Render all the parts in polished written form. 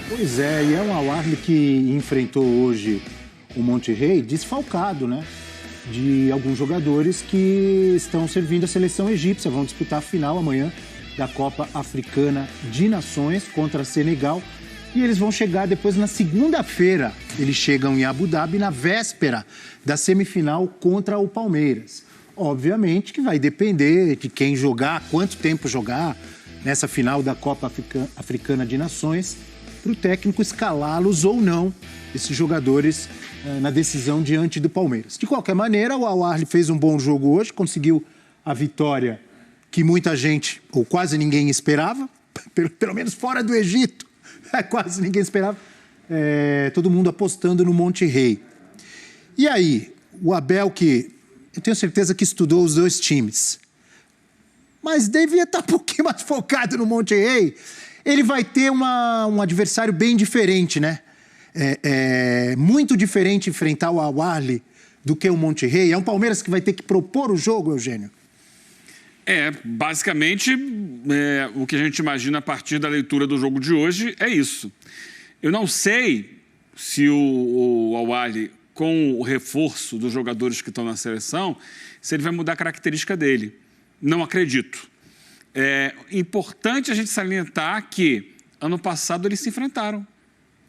Pois é, e é um Al-Ahly que enfrentou hoje o Monterrey desfalcado, né? De alguns jogadores que estão servindo a seleção egípcia. Vão disputar a final amanhã da Copa Africana de Nações contra Senegal. E eles vão chegar depois na segunda-feira. Eles chegam em Abu Dhabi na véspera da semifinal contra o Palmeiras. Obviamente que vai depender de quem jogar, quanto tempo jogar nessa final da Copa Africana de Nações, para o técnico escalá-los ou não, esses jogadores, na decisão diante do Palmeiras. De qualquer maneira, o Al-Ahly fez um bom jogo hoje, conseguiu a vitória que muita gente, ou quase ninguém esperava, pelo menos fora do Egito, quase ninguém esperava, todo mundo apostando no Monterrey. E aí, o Abel, que eu tenho certeza que estudou os dois times, mas devia estar um pouquinho mais focado no Monterrey. Ele vai ter um adversário bem diferente, né? Muito diferente enfrentar o Al-Ahly do que o Monterrey. É um Palmeiras que vai ter que propor o jogo, Eugênio? Basicamente, o que a gente imagina a partir da leitura do jogo de hoje é isso. Eu não sei se o Al-Ahly, com o reforço dos jogadores que estão na seleção, se ele vai mudar a característica dele. Não acredito. É importante a gente salientar que, ano passado, eles se enfrentaram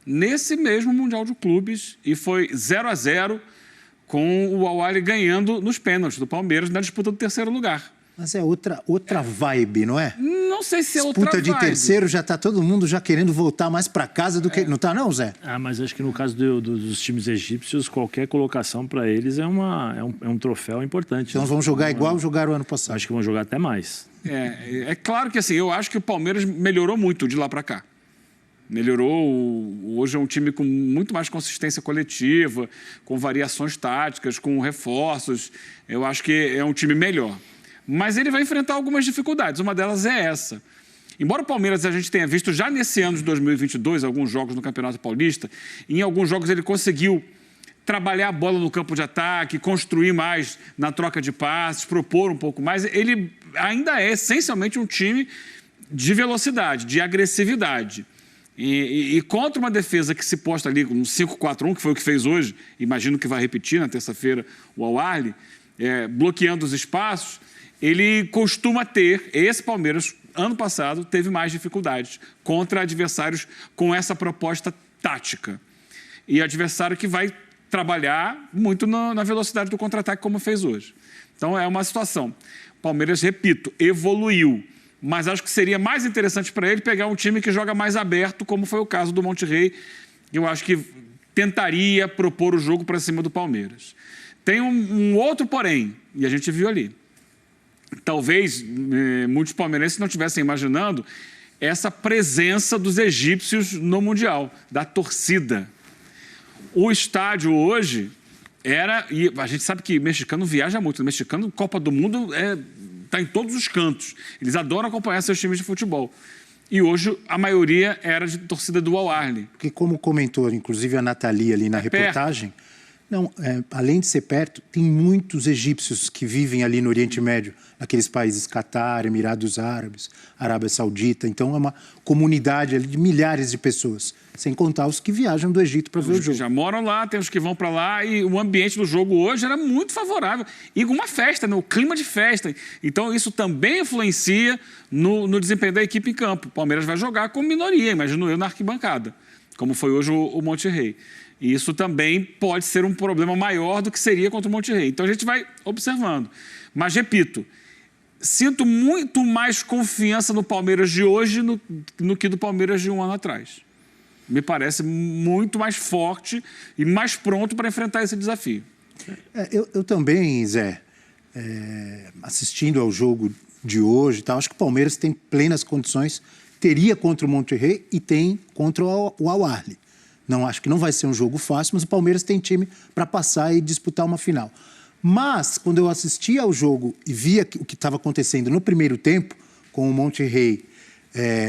nesse mesmo Mundial de Clubes e foi 0-0 com o Al-Ahly ganhando nos pênaltis do Palmeiras na disputa do terceiro lugar. Mas é outra vibe, não é? Não sei se é outra vibe. Disputa de terceiro, já está todo mundo já querendo voltar mais para casa do que... Não está não, Zé? Mas acho que no caso dos times egípcios, qualquer colocação para eles é um troféu importante. Então vão jogar igual jogaram o ano passado. Acho que vão jogar até mais. É claro que assim, eu acho que o Palmeiras melhorou muito de lá para cá. Melhorou, hoje é um time com muito mais consistência coletiva, com variações táticas, com reforços. Eu acho que é um time melhor. Mas ele vai enfrentar algumas dificuldades, uma delas é essa. Embora o Palmeiras a gente tenha visto já nesse ano de 2022 alguns jogos no Campeonato Paulista, em alguns jogos ele conseguiu trabalhar a bola no campo de ataque, construir mais na troca de passes, propor um pouco mais. Ele ainda é essencialmente um time de velocidade, de agressividade. E contra uma defesa que se posta ali com um 5-4-1, que foi o que fez hoje, imagino que vai repetir na terça-feira o Al-Ahly, bloqueando os espaços, ele costuma ter, esse Palmeiras, ano passado, teve mais dificuldades contra adversários com essa proposta tática. E adversário que vai trabalhar muito na velocidade do contra-ataque, como fez hoje. Então, é uma situação. Palmeiras, repito, evoluiu. Mas acho que seria mais interessante para ele pegar um time que joga mais aberto, como foi o caso do Monterrey. Eu acho que tentaria propor o jogo para cima do Palmeiras. Tem um outro porém, e a gente viu ali. Talvez muitos palmeirenses não estivessem imaginando essa presença dos egípcios no Mundial, da torcida. O estádio hoje e a gente sabe que mexicano viaja muito, mexicano, Copa do Mundo, está em todos os cantos. Eles adoram acompanhar seus times de futebol. E hoje a maioria era de torcida do Al-Ahly. Porque como comentou, inclusive a Nathalie ali na reportagem, além de ser perto, tem muitos egípcios que vivem ali no Oriente Médio, naqueles países Catar, Emirados Árabes, Arábia Saudita. Então é uma comunidade ali de milhares de pessoas, sem contar os que viajam do Egito para ver o jogo. Os que já moram lá, tem os que vão para lá, e o ambiente do jogo hoje era muito favorável. E com uma festa, o clima de festa. Então isso também influencia no desempenho da equipe em campo. O Palmeiras vai jogar com minoria, imagino eu, na arquibancada, como foi hoje o Monterrey. E isso também pode ser um problema maior do que seria contra o Monterrey. Então a gente vai observando. Mas, repito, sinto muito mais confiança no Palmeiras de hoje no que do Palmeiras de um ano atrás. Me parece muito mais forte e mais pronto para enfrentar esse desafio. Eu também, Zé, assistindo ao jogo de hoje, acho que o Palmeiras tem plenas condições, teria contra o Monterrey e tem contra o Al-Ahly. Não, acho que não vai ser um jogo fácil, mas o Palmeiras tem time para passar e disputar uma final. Mas, quando eu assistia ao jogo e via o que estava acontecendo no primeiro tempo, com o Monterrey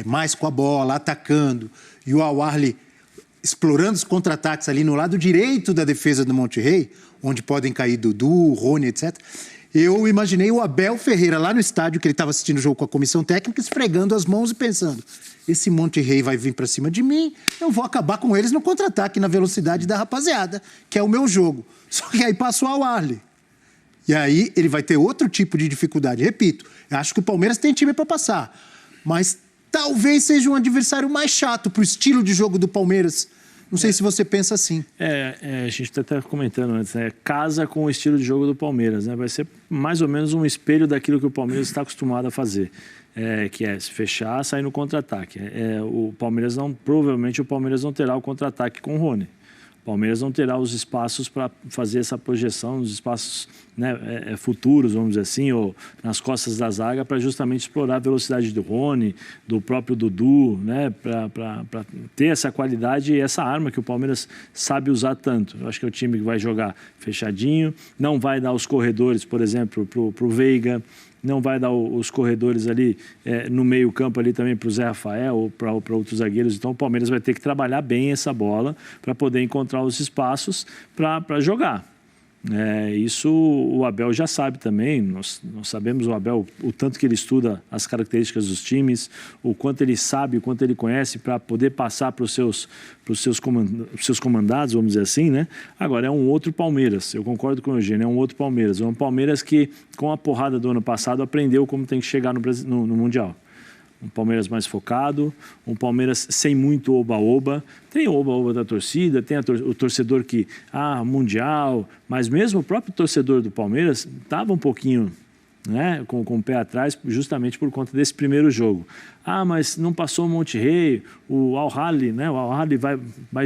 mais com a bola, atacando, e o Al-Ahly explorando os contra-ataques ali no lado direito da defesa do Monterrey, onde podem cair Dudu, Rony, etc., Eu imaginei o Abel Ferreira lá no estádio, que ele estava assistindo o jogo com a comissão técnica, esfregando as mãos e pensando: esse Monterrey vai vir para cima de mim, eu vou acabar com eles no contra-ataque, na velocidade da rapaziada, que é o meu jogo. Só que aí passou ao Al-Ahly. E aí ele vai ter outro tipo de dificuldade. Repito, eu acho que o Palmeiras tem time para passar, mas talvez seja um adversário mais chato para o estilo de jogo do Palmeiras. Não sei se você pensa assim. A gente está até comentando antes, né? Casa com o estilo de jogo do Palmeiras, né? Vai ser mais ou menos um espelho daquilo que o Palmeiras está acostumado a fazer, que é se fechar, sair no contra-ataque. Provavelmente o Palmeiras não terá o contra-ataque com o Rony. O Palmeiras não terá os espaços para fazer essa projeção, os espaços, né, futuros, vamos dizer assim, ou nas costas da zaga, para justamente explorar a velocidade do Rony, do próprio Dudu, né, para ter essa qualidade e essa arma que o Palmeiras sabe usar tanto. Eu acho que é o time que vai jogar fechadinho, não vai dar os corredores, por exemplo, para o Veiga, não vai dar os corredores ali no meio campo ali também para o Zé Rafael ou para outros zagueiros. Então o Palmeiras vai ter que trabalhar bem essa bola para poder encontrar os espaços para jogar. Isso o Abel já sabe também, nós sabemos o Abel, o tanto que ele estuda as características dos times, o quanto ele sabe, o quanto ele conhece para poder passar para os seus comandados, vamos dizer assim, né? Agora, é um outro Palmeiras, eu concordo com o Eugênio, é um outro Palmeiras. É um Palmeiras que, com a porrada do ano passado, aprendeu como tem que chegar no Mundial. Um Palmeiras mais focado, um Palmeiras sem muito oba-oba. Tem o oba-oba da torcida, tem o torcedor que, Mundial, mas mesmo o próprio torcedor do Palmeiras estava um pouquinho, né, com o pé atrás, justamente por conta desse primeiro jogo. Mas não passou o Monterrey, o Al-Ahly, né? O Al-Ahly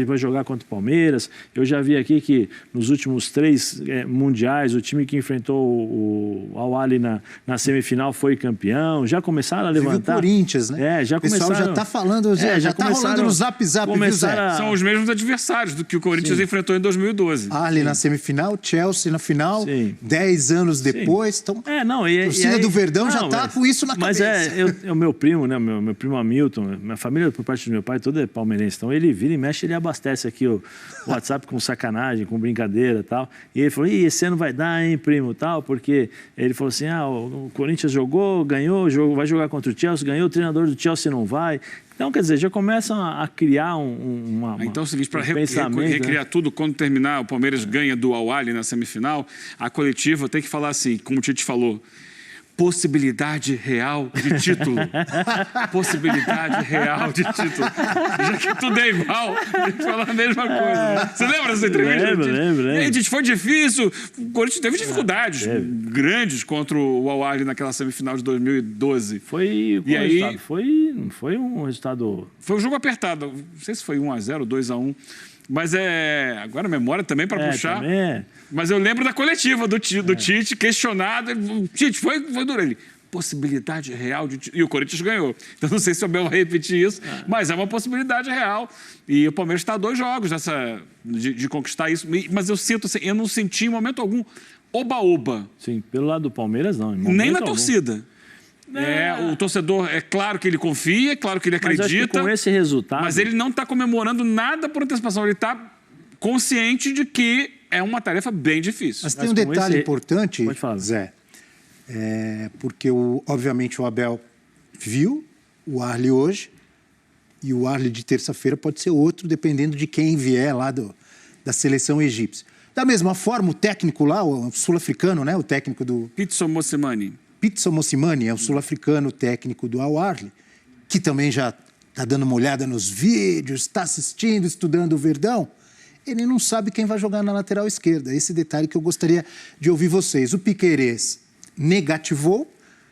vai jogar contra o Palmeiras. Eu já vi aqui que nos últimos 3 mundiais, o time que enfrentou o Al-Ahly na semifinal foi campeão. Já começaram a levantar. O Corinthians, né? Já começaram. O pessoal já está falando, já está rolando no zap, viu, Zé? São os mesmos adversários do que o Corinthians enfrentou em 202012. Al-Ahly na semifinal, Chelsea na final, 10 anos depois. Então, a torcida do Verdão já está com isso na cabeça. Mas o meu primo, né? Meu primo Hamilton, minha família, por parte do meu pai, toda é palmeirense. Então, ele vira e mexe, ele abastece aqui o WhatsApp com sacanagem, com brincadeira e tal. E ele falou: esse ano vai dar, hein, primo, tal, porque ele falou assim: o Corinthians jogou, ganhou, vai jogar contra o Chelsea, ganhou, o treinador do Chelsea não vai. Então, quer dizer, já começam a criar Então é o seguinte, para pensamento, recriar tudo, quando terminar, o Palmeiras ganha do Al-Ahly na semifinal, a coletiva tem que falar assim, como o Tite falou: possibilidade real de título. Possibilidade real de título. Já que tudo é igual, a gente fala a mesma coisa. Né? Você lembra dessa entrevista? Lembro. E aí, foi difícil. O Corinthians teve dificuldades grandes contra o Al-Ahly naquela semifinal de 2012. Foi um resultado... Foi um jogo apertado. Não sei se foi 1-0 ou 2-1. Mas agora a memória também para puxar. Também Mas eu lembro da coletiva do Tite, questionado. Tite, foi duro. Ele: possibilidade real de título. E o Corinthians ganhou. Então não sei se o Abel vai repetir isso, mas é uma possibilidade real. E o Palmeiras está a 2 jogos de conquistar isso. Mas eu sinto assim, eu não senti em momento algum oba-oba. Sim, pelo lado do Palmeiras não. Nem na torcida. O torcedor, é claro que ele confia, é claro que ele acredita. Mas acho que com esse resultado... Mas ele não está comemorando nada por antecipação. Ele está consciente de que é uma tarefa bem difícil. Mas tem um detalhe importante, Pode falar. Zé. Porque, obviamente, o Abel viu o Al-Ahly hoje e o Al-Ahly de terça-feira pode ser outro, dependendo de quem vier lá da seleção egípcia. Da mesma forma, o técnico lá, o sul-africano, né, o técnico do... Pitso Mosimane é o sul-africano técnico do Al-Ahly, que também já está dando uma olhada nos vídeos, está assistindo, estudando o Verdão. Ele não sabe quem vai jogar na lateral esquerda. Esse detalhe que eu gostaria de ouvir vocês. O Piquerez negativou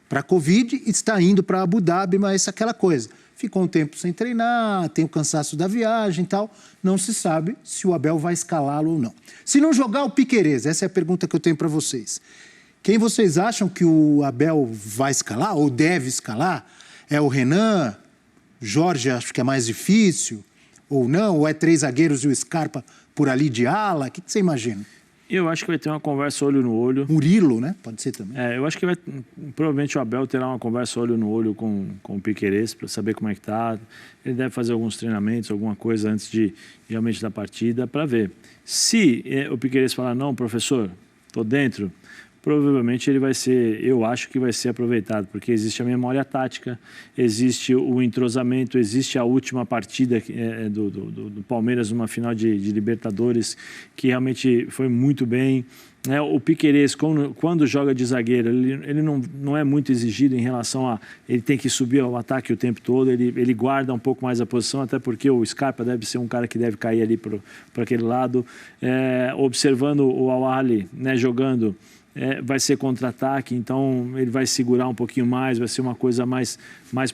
para a Covid e está indo para Abu Dhabi, mas aquela coisa. Ficou um tempo sem treinar, tem o cansaço da viagem e tal. Não se sabe se o Abel vai escalá-lo ou não. Se não jogar o Piquerez, essa é a pergunta que eu tenho para vocês. Quem vocês acham que o Abel vai escalar ou deve escalar? É o Renan? Jorge, acho que é mais difícil? Ou não? Ou é 3 zagueiros e o Scarpa por ali de ala? O que você imagina? Eu acho que vai ter uma conversa olho no olho. Murilo, né? Pode ser também. Eu acho que provavelmente o Abel terá uma conversa olho no olho com o Piquerez para saber como é que tá. Ele deve fazer alguns treinamentos, alguma coisa antes realmente da partida para ver. Se o Piquerez falar: não, professor, estou dentro, provavelmente ele vai ser, eu acho que vai ser aproveitado, porque existe a memória tática, existe o entrosamento, existe a última partida do Palmeiras numa final de Libertadores, que realmente foi muito bem. O Piquerez, quando joga de zagueiro, ele não é muito exigido em relação a... Ele tem que subir ao ataque o tempo todo, ele guarda um pouco mais a posição, até porque o Scarpa deve ser um cara que deve cair ali para aquele lado. Observando o Al-Ahly, né, jogando, vai ser contra-ataque, então ele vai segurar um pouquinho mais, vai ser uma coisa mais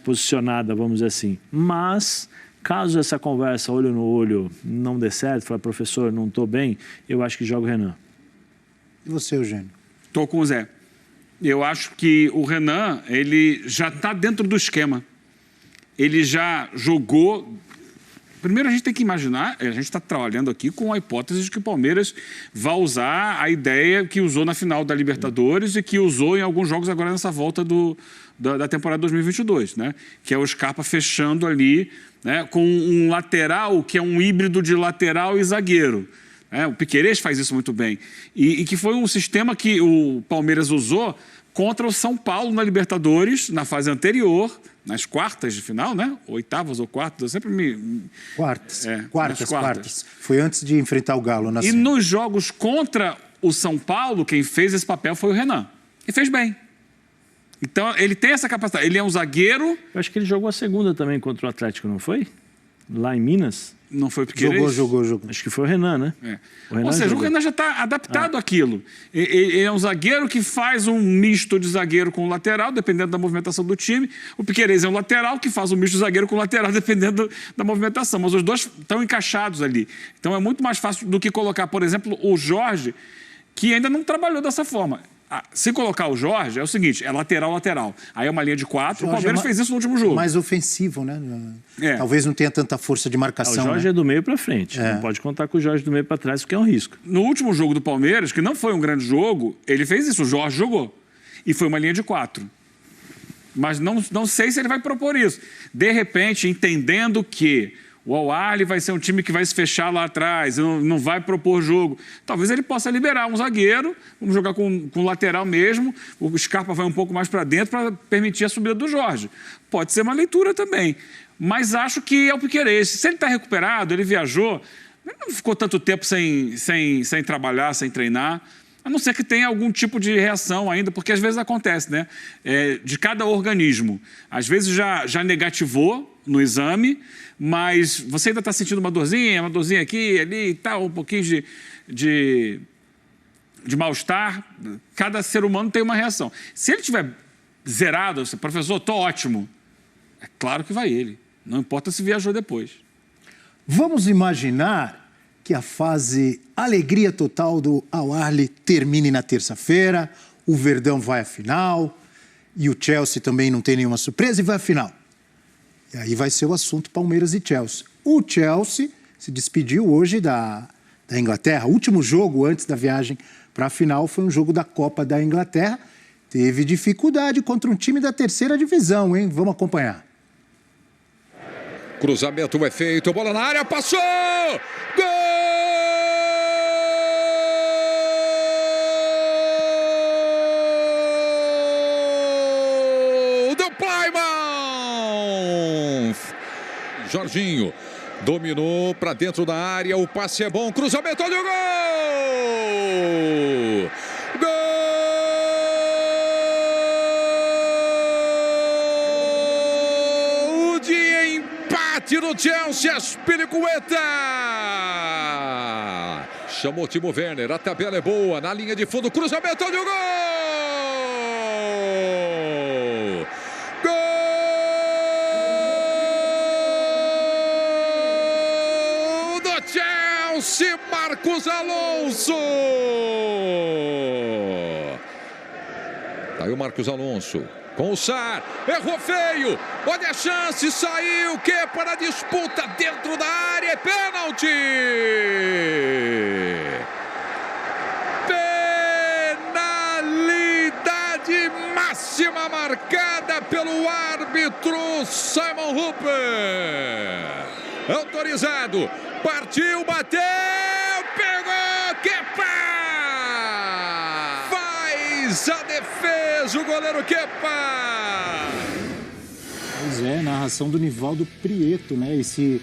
posicionada, vamos dizer assim. Mas... caso essa conversa olho no olho não dê certo, fala, professor, não estou bem, eu acho que joga o Renan. E você, Eugênio? Estou com o Zé. Eu acho que o Renan, ele já está dentro do esquema. Ele já jogou... Primeiro, a gente tem que imaginar, a gente está trabalhando aqui com a hipótese de que o Palmeiras vai usar a ideia que usou na final da Libertadores e que usou em alguns jogos agora nessa volta da temporada 2022, né? Que é o Scarpa fechando ali, né, com um lateral que é um híbrido de lateral e zagueiro. O Piquerez faz isso muito bem. E que foi um sistema que o Palmeiras usou contra o São Paulo na Libertadores, na fase anterior, nas quartas de final, né? Oitavas ou quartas, eu sempre me... Quartas. Foi antes de enfrentar o Galo. E nos jogos contra o São Paulo, quem fez esse papel foi o Renan. E fez bem. Então, ele tem essa capacidade. Ele é um zagueiro... Eu acho que ele jogou a segunda também contra o Atlético, não foi? Lá em Minas. Não foi o Piquerez? Jogou. Acho que foi o Renan, né? Ou seja, o Renan já está adaptado àquilo. Ele é um zagueiro que faz um misto de zagueiro com lateral, dependendo da movimentação do time. O Piquerez é um lateral que faz um misto de zagueiro com lateral, dependendo da movimentação. Mas os dois estão encaixados ali. Então é muito mais fácil do que colocar, por exemplo, o Jorge, que ainda não trabalhou dessa forma. Se colocar o Jorge, é o seguinte, é lateral. Aí é uma linha de 4, o Palmeiras fez isso no último jogo. Mais ofensivo, né? Talvez não tenha tanta força de marcação. O Jorge é do meio para frente, não pode contar com o Jorge do meio para trás, porque é um risco. No último jogo do Palmeiras, que não foi um grande jogo, ele fez isso, o Jorge jogou. E foi uma linha de 4. Mas não sei se ele vai propor isso. De repente, entendendo que o Al-Ahly vai ser um time que vai se fechar lá atrás, não vai propor jogo. Talvez ele possa liberar um zagueiro, vamos jogar com lateral mesmo, o Scarpa vai um pouco mais para dentro para permitir a subida do Jorge. Pode ser uma leitura também. Mas acho que é o Piquerez. Se ele está recuperado, ele viajou, não ficou tanto tempo sem trabalhar, sem treinar, a não ser que tenha algum tipo de reação ainda, porque às vezes acontece, né? De cada organismo. Às vezes já negativou no exame, mas você ainda está sentindo uma dorzinha aqui, ali e tal, um pouquinho de mal-estar. Cada ser humano tem uma reação. Se ele estiver zerado, professor, estou ótimo, é claro que vai ele. Não importa se viajou depois. Vamos imaginar que a fase alegria total do Al-Ahly termine na terça-feira, o Verdão vai à final e o Chelsea também não tem nenhuma surpresa e vai à final. E aí vai ser o assunto Palmeiras e Chelsea. O Chelsea se despediu hoje da Inglaterra. O último jogo antes da viagem para a final foi um jogo da Copa da Inglaterra. Teve dificuldade contra um time da terceira divisão, hein? Vamos acompanhar. Cruzamento é feito, bola na área, passou! Gol! Do Plymouth! Jorginho dominou para dentro da área, o passe é bom, cruzamento, olha o gol! Gol! De empate no Chelsea, Aspilicueta! Chamou Timo Werner, a tabela é boa, na linha de fundo, cruzamento, olha o gol! Chelsea, Marcos Alonso. Tá aí o Marcos Alonso com o Sar, errou feio, olha a chance, saiu, que para a disputa dentro da área, é pênalti. Penalidade máxima marcada pelo árbitro Simon Hooper. Autorizado. Partiu, bateu, pegou, Kepa! Faz Palmeiras, o goleiro Kepa. Pois é, narração do Nivaldo Prieto, né? E se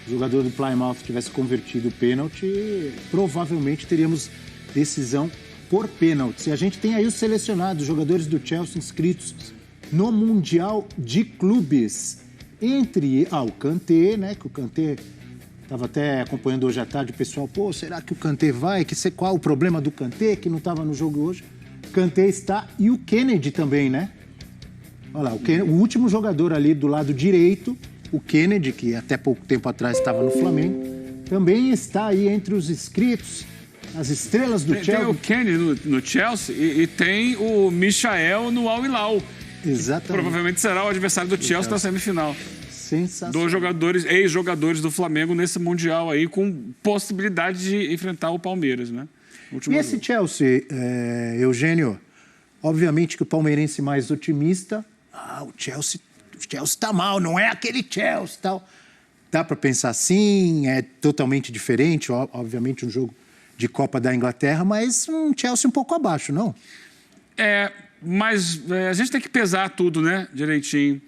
o jogador do Plymouth tivesse convertido o pênalti, provavelmente teríamos decisão por pênalti. E a gente tem aí os selecionados, jogadores do Chelsea inscritos no Mundial de Clubes. Entre o Kanté, né? Que o Kanté estava até acompanhando hoje à tarde o pessoal. Pô, será que o Kanté vai? Qual o problema do Kanté, que não estava no jogo hoje? Kanté está e o Kennedy também, né? Olha lá, o último jogador ali do lado direito, o Kennedy, que até pouco tempo atrás estava no Flamengo, também está aí entre os inscritos, as estrelas do Chelsea. Tem o Kennedy no Chelsea e tem o Michael no Al Hilal. Exatamente. Provavelmente será o adversário do Chelsea na semifinal. Sensacional. Dois ex-jogadores do Flamengo nesse Mundial aí, com possibilidade de enfrentar o Palmeiras, né? E esse Chelsea, Eugênio, obviamente que o palmeirense mais otimista, o Chelsea tá mal, não é aquele Chelsea e tal. Dá para pensar assim, é totalmente diferente, obviamente um jogo de Copa da Inglaterra, mas um Chelsea um pouco abaixo, não? Mas a gente tem que pesar tudo, né, direitinho.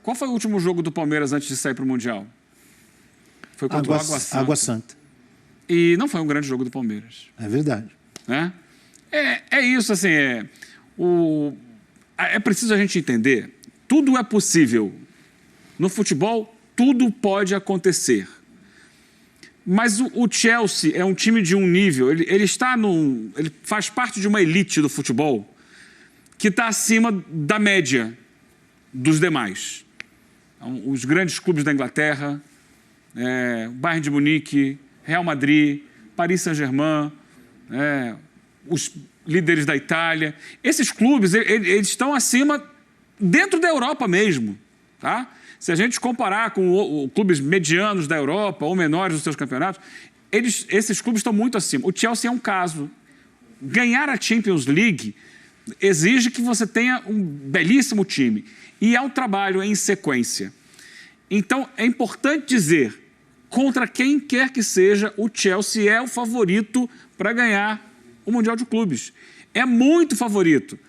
Qual foi o último jogo do Palmeiras antes de sair para o Mundial? Foi contra o Água Santa. Água Santa. E não foi um grande jogo do Palmeiras. É verdade. Né? É isso, assim, é preciso a gente entender, tudo é possível. No futebol, tudo pode acontecer. Mas o Chelsea é um time de um nível, ele faz parte de uma elite do futebol que está acima da média dos demais. Os grandes clubes da Inglaterra, Bayern de Munique, Real Madrid, Paris Saint-Germain, os líderes da Itália. Esses clubes, eles estão acima dentro da Europa mesmo, tá? Se a gente comparar com clubes medianos da Europa ou menores dos seus campeonatos, esses clubes estão muito acima. O Chelsea é um caso. Ganhar a Champions League exige que você tenha um belíssimo time. E é um trabalho em sequência. Então, é importante dizer, contra quem quer que seja, o Chelsea é o favorito para ganhar o Mundial de Clubes. É muito favorito.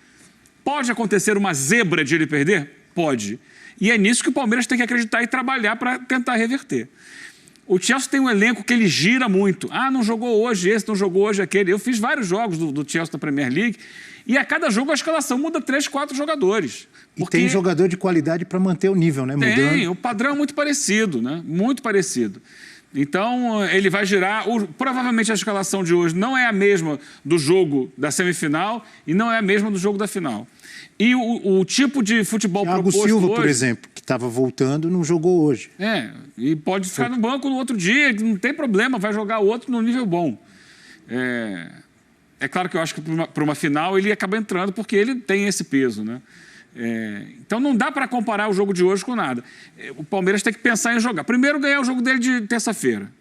Pode acontecer uma zebra de ele perder? Pode. E é nisso que o Palmeiras tem que acreditar e trabalhar para tentar reverter. O Chelsea tem um elenco que ele gira muito. Não jogou hoje esse, não jogou hoje aquele. Eu fiz vários jogos do Chelsea na Premier League e a cada jogo a escalação muda 3, 4 jogadores. Porque... E tem jogador de qualidade para manter o nível, né? Tem, o padrão é muito parecido, né? Muito parecido. Então, ele vai girar... Provavelmente a escalação de hoje não é a mesma do jogo da semifinal e não é a mesma do jogo da final. E o tipo de futebol Thiago proposto Silva, hoje... por exemplo, que estava voltando, não jogou hoje. E pode ficar no banco no outro dia, não tem problema, vai jogar outro no nível bom. É claro que eu acho que para uma final ele acaba entrando porque ele tem esse peso, né? Então não dá para comparar o jogo de hoje com nada. O Palmeiras tem que pensar em jogar. Primeiro ganhar o jogo dele de terça-feira.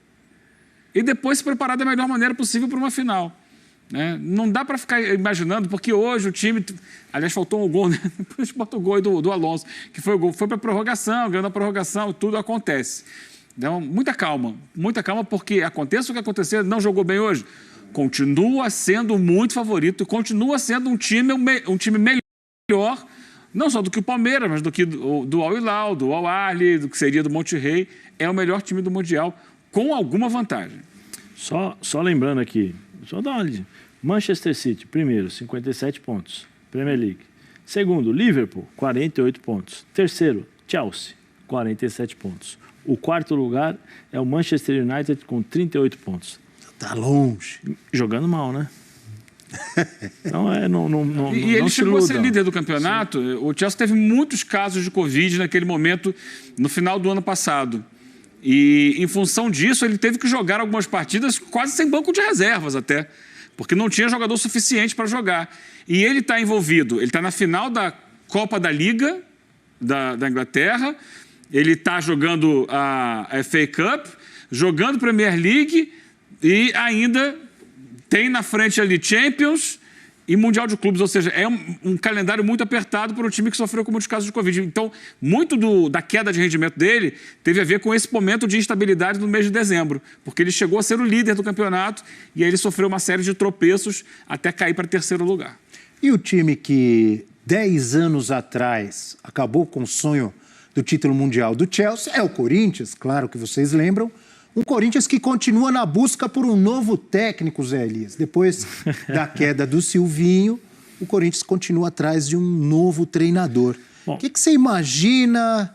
E depois se preparar da melhor maneira possível para uma final. Né? Não dá para ficar imaginando, porque hoje o time... Aliás, faltou um gol, né? Depois bota o gol do Alonso, que foi o gol. Foi para a prorrogação, ganhando a prorrogação, tudo acontece. Então, muita calma, porque aconteça o que acontecer, não jogou bem hoje, continua sendo muito favorito, continua sendo um time melhor, não só do que o Palmeiras, mas do que do Al Hilal, do Al Ahly, do que seria do Monterrey. É o melhor time do Mundial, com alguma vantagem. Só lembrando aqui, só dá uma olhada. Manchester City, primeiro, 57 pontos, Premier League. Segundo, Liverpool, 48 pontos. Terceiro, Chelsea, 47 pontos. O quarto lugar é o Manchester United com 38 pontos. Tá longe. Jogando mal, né? Então, e ele chegou a ser líder do campeonato. Sim. O Chelsea teve muitos casos de Covid naquele momento, no final do ano passado. E, em função disso, ele teve que jogar algumas partidas quase sem banco de reservas até, porque não tinha jogador suficiente para jogar. E ele está envolvido, ele está na final da Copa da Liga da Inglaterra, ele está jogando a FA Cup, jogando Premier League e ainda tem na frente ali Champions e Mundial de Clubes, ou seja, é um calendário muito apertado para um time que sofreu com muitos casos de Covid. Então, muito da queda de rendimento dele teve a ver com esse momento de instabilidade no mês de dezembro, porque ele chegou a ser o líder do campeonato e aí ele sofreu uma série de tropeços até cair para terceiro lugar. E o time que 10 anos atrás acabou com o sonho do título mundial do Chelsea é o Corinthians, claro que vocês lembram. Um Corinthians que continua na busca por um novo técnico, Zé Elias. Depois da queda do Silvinho, o Corinthians continua atrás de um novo treinador. O que você imagina